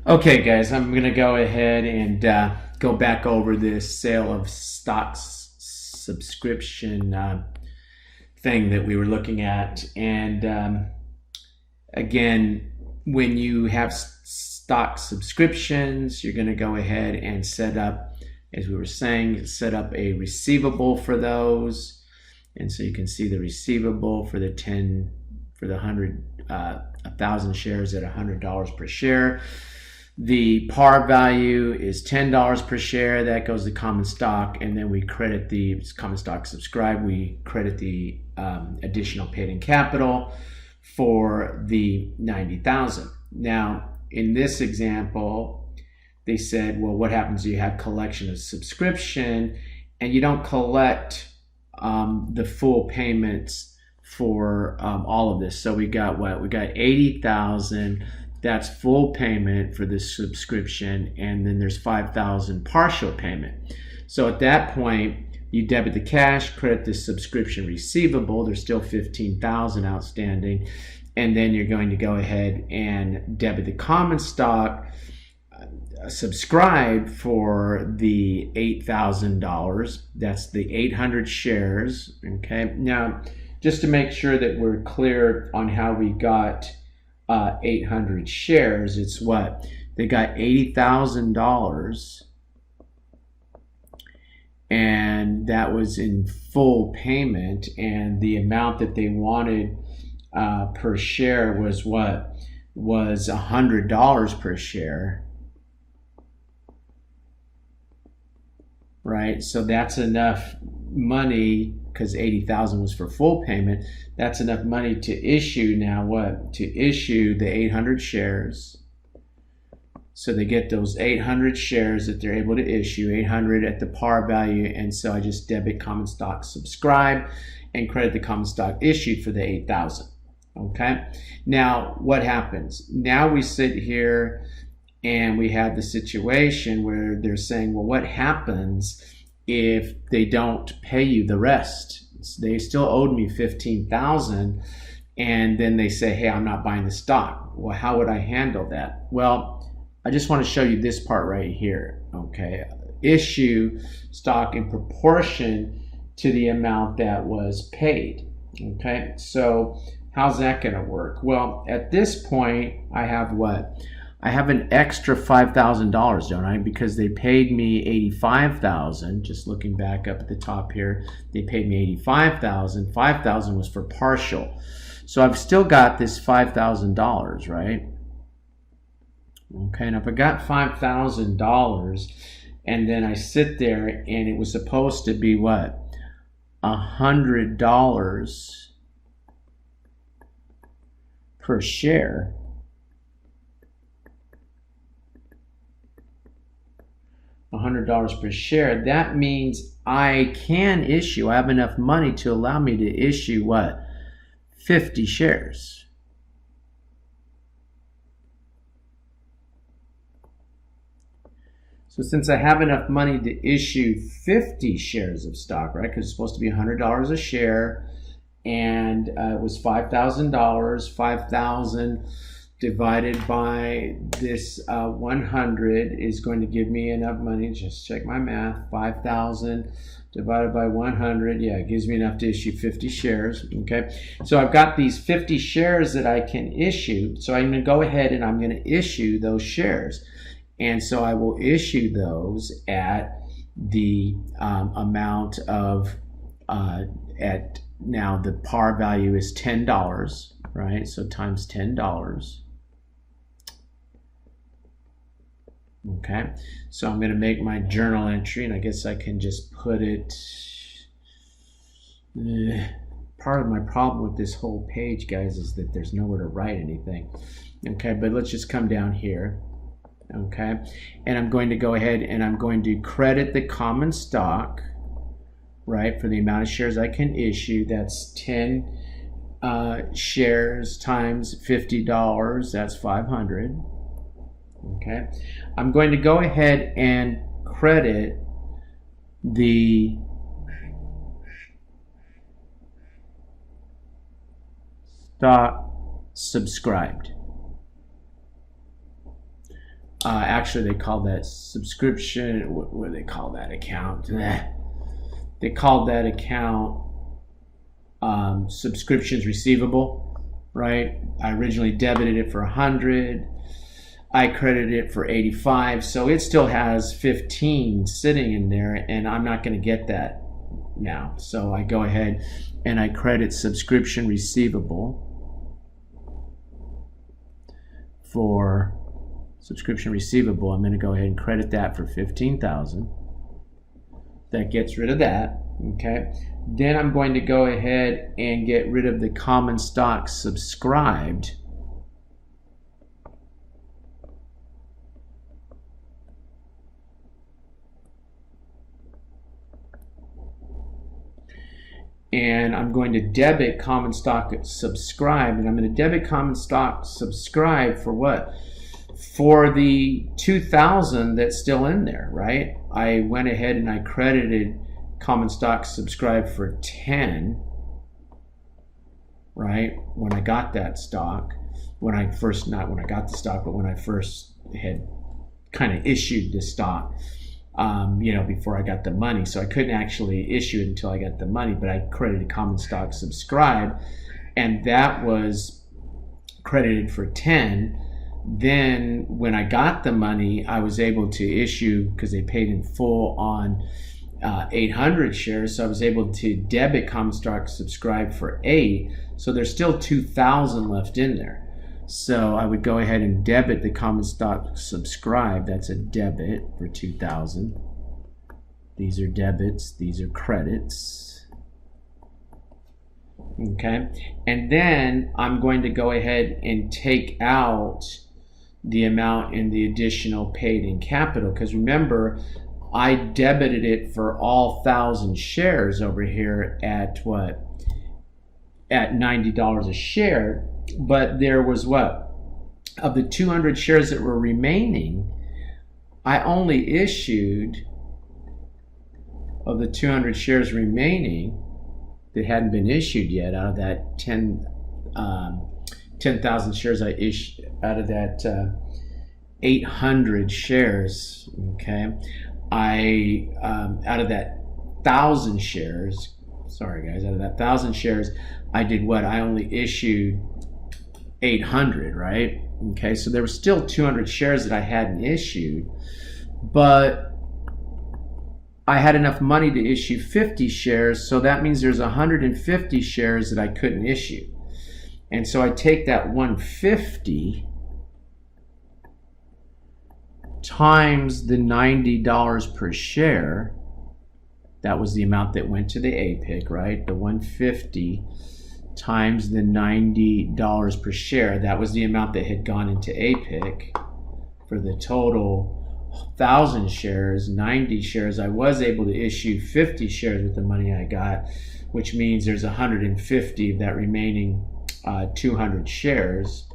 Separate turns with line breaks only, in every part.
Okay, guys, I'm going to go ahead and go back over this sale of stocks subscription thing that we were looking at. And again, when you have stock subscriptions, you're going to go ahead and set up, as we were saying, set up a receivable for those. And so you can see the receivable for the 1,000 shares at $100 per share. The par value is $10 per share. That goes to common stock, and then we credit the common stock subscribed. We credit the additional paid-in capital for the 90,000. Now, in this example, they said, well, what happens if you have collection of subscription and you don't collect the full payments for all of this? So we got what? We got 80,000. That's full payment for this subscription, and then there's 5,000 partial payment. So at that point, you debit the cash, credit the subscription receivable. There's still 15,000 outstanding, and then you're going to go ahead and debit the common stock subscribe for the $8,000. That's the 800 shares. Okay. Now, just to make sure that we're clear on how we got 800 shares, it's what? They got $80,000, and that was in full payment, and the amount that they wanted per share was what? Was $100 per share, right? So that's enough money, because 80,000 was for full payment. That's enough money to issue now what? To issue the 800 shares. So they get those 800 shares that they're able to issue, 800 at the par value. And so I just debit common stock subscribe and credit the common stock issued for the 8,000. Okay. Now what happens? Now we sit here and we have the situation where they're saying, well, what happens if they don't pay you the rest? They still owed me 15,000, and then they say, hey, I'm not buying the stock. Well, how would I handle that? Well, I just want to show you this part right here. Okay, issue stock in proportion to the amount that was paid. Okay, so how's that going to work? Well, at this point, I have what? I have an extra $5,000, don't I? Because they paid me $85,000. Just looking back up at the top here, they paid me $85,000. $5,000 was for partial. So I've still got this $5,000, right? Okay, and if I got $5,000 and then I sit there and it was supposed to be what? $100 per share. $100 per share, that means I can issue, I have enough money to allow me to issue what? 50 shares. So since I have enough money to issue 50 shares of stock, right? Because it's supposed to be $100 a share, and it was $5,000. 5,000 divided by this 100 is going to give me enough money. Just check my math. 5,000 divided by 100. Yeah, it gives me enough to issue 50 shares. Okay, so I've got these 50 shares that I can issue. So I'm going to go ahead and I'm going to issue those shares. And so I will issue those at the amount of, at now the par value is $10, right? So times $10. Okay, so I'm going to make my journal entry, and I guess I can just put it, part of my problem with this whole page, guys, is that there's nowhere to write anything. Okay, but let's just come down here. Okay, and I'm going to go ahead and I'm going to credit the common stock, right, for the amount of shares I can issue. That's 10 shares times $50, that's 500. Okay, I'm going to go ahead and credit the stock subscribed. Actually, they call that subscription. What do they call that account? They called that account subscriptions receivable, right? I originally debited it for 100. I credited it for 85, so it still has 15 sitting in there, and I'm not going to get that now. So I go ahead and I credit subscription receivable for subscription receivable. I'm going to go ahead and credit that for 15,000. That gets rid of that. Okay. Then I'm going to go ahead and get rid of the common stock subscribed. And I'm going to debit common stock subscribed, and I'm going to debit common stock subscribed for what? For the 2,000 that's still in there, right? I went ahead and I credited common stock subscribed for 10, right? When I got that stock, when I first, not when I got the stock, but when I first had kind of issued the stock. Before I got the money. So I couldn't actually issue it until I got the money, but I credited common stock subscribed, and that was credited for 10. Then when I got the money, I was able to issue, because they paid in full on 800 shares, so I was able to debit common stock subscribed for 8. So there's still 2,000 left in there. So I would go ahead and debit the common stock subscribed. That's a debit for 2,000. These are debits. These are credits. Okay. And then I'm going to go ahead and take out the amount in the additional paid in capital. Because remember, I debited it for all 1,000 shares over here at what? At $90 a share. But there was what? Of the 200 shares that were remaining, I only issued, of the 200 shares remaining that hadn't been issued yet, out of that 10,000 shares I issued, out of that 800 shares, okay, out of that 1,000 shares, sorry guys, out of that 1,000 shares, I did what? I only issued 800, right? Okay, so there were still 200 shares that I hadn't issued, but I had enough money to issue 50 shares, so that means there's 150 shares that I couldn't issue. And so I take that 150 times the $90 per share. That was the amount that went to the APIC, right? The 150 times the $90 per share. That was the amount that had gone into APIC. For the total 1,000 shares, 90 shares, I was able to issue 50 shares with the money I got, which means there's 150 of that remaining 200 shares,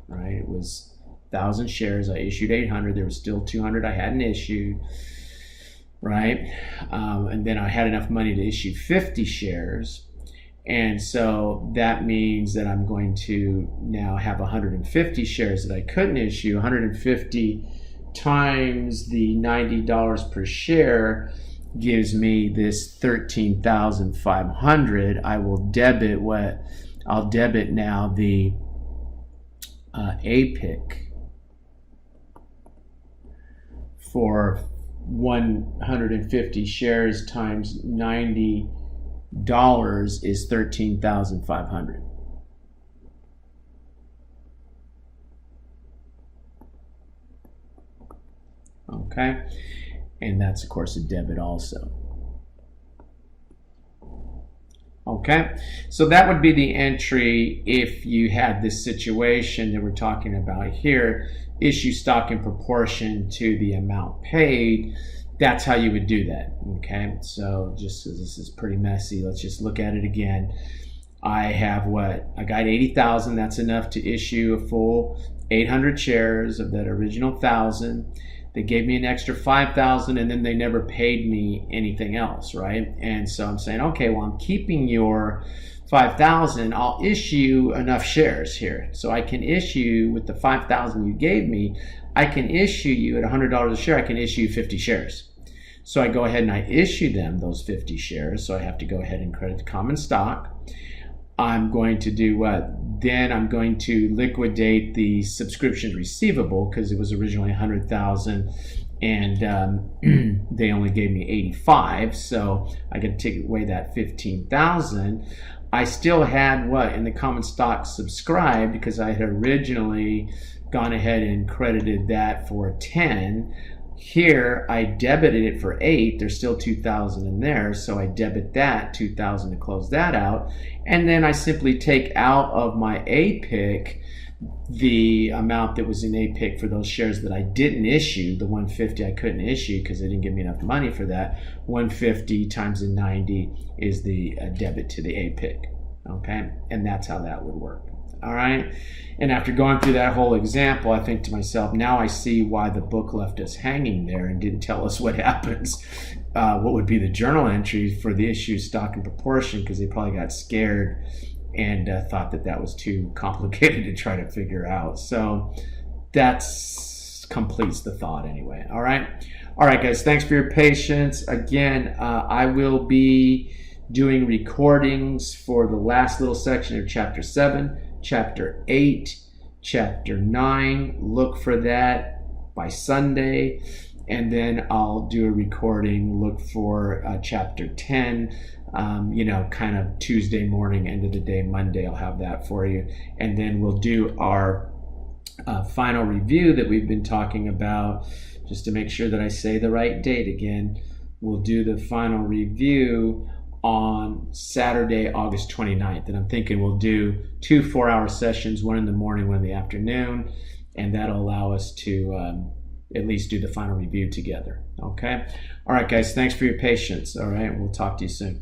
right? It was 1,000 shares. I issued 800. There was still 200 I hadn't issued, right? And then I had enough money to issue 50 shares. And so that means that I'm going to now have 150 shares that I couldn't issue. 150 times the $90 per share gives me this 13,500. I will debit what? I'll debit now the APIC for 150 shares times $90 is 13,500. Okay, and that's of course a debit also. Okay, so that would be the entry if you had this situation that we're talking about here, issue stock in proportion to the amount paid. That's how you would do that. Okay, so just because this is pretty messy, let's just look at it again. I have what? I got 80,000. That's enough to issue a full 800 shares of that original 1,000. They gave me an extra 5,000, and then they never paid me anything else, right? And so I'm saying, okay, well, I'm keeping your 5,000, I'll issue enough shares here. So I can issue with the 5,000 you gave me, I can issue you at $100 a share, I can issue 50 shares. So I go ahead and I issue them those 50 shares. So I have to go ahead and credit common stock. I'm going to do what? Then I'm going to liquidate the subscription receivable because it was originally 100,000 and they only gave me 85. So I can take away that 15,000. I still had what in the common stock subscribed because I had originally gone ahead and credited that for 10. Here I debited it for 8. There's still 2,000 in there, so I debit that 2,000 to close that out, and then I simply take out of my APIC the amount that was in APIC for those shares that I didn't issue. The 150 I couldn't issue because they didn't give me enough money for that. 150 times the 90 is the debit to the APIC. Okay, and that's how that would work. All right, and after going through that whole example, I think to myself, now I see why the book left us hanging there and didn't tell us what happens, what would be the journal entry for the issue stock and proportion, because they probably got scared and thought that that was too complicated to try to figure out. So that's completes the thought anyway. All right, guys, thanks for your patience. Again, I will be doing recordings for the last little section of chapter 7, chapter 8, chapter 9. Look for that by Sunday. And then I'll do a recording, look for chapter 10, kind of Tuesday morning, end of the day, Monday, I'll have that for you. And then we'll do our final review that we've been talking about, just to make sure that I say the right date again. We'll do the final review on Saturday, August 29th. And I'm thinking we'll do 2 4-hour sessions, one in the morning, one in the afternoon, and that'll allow us to at least do the final review together. Okay? All right, guys, thanks for your patience. All right, we'll talk to you soon.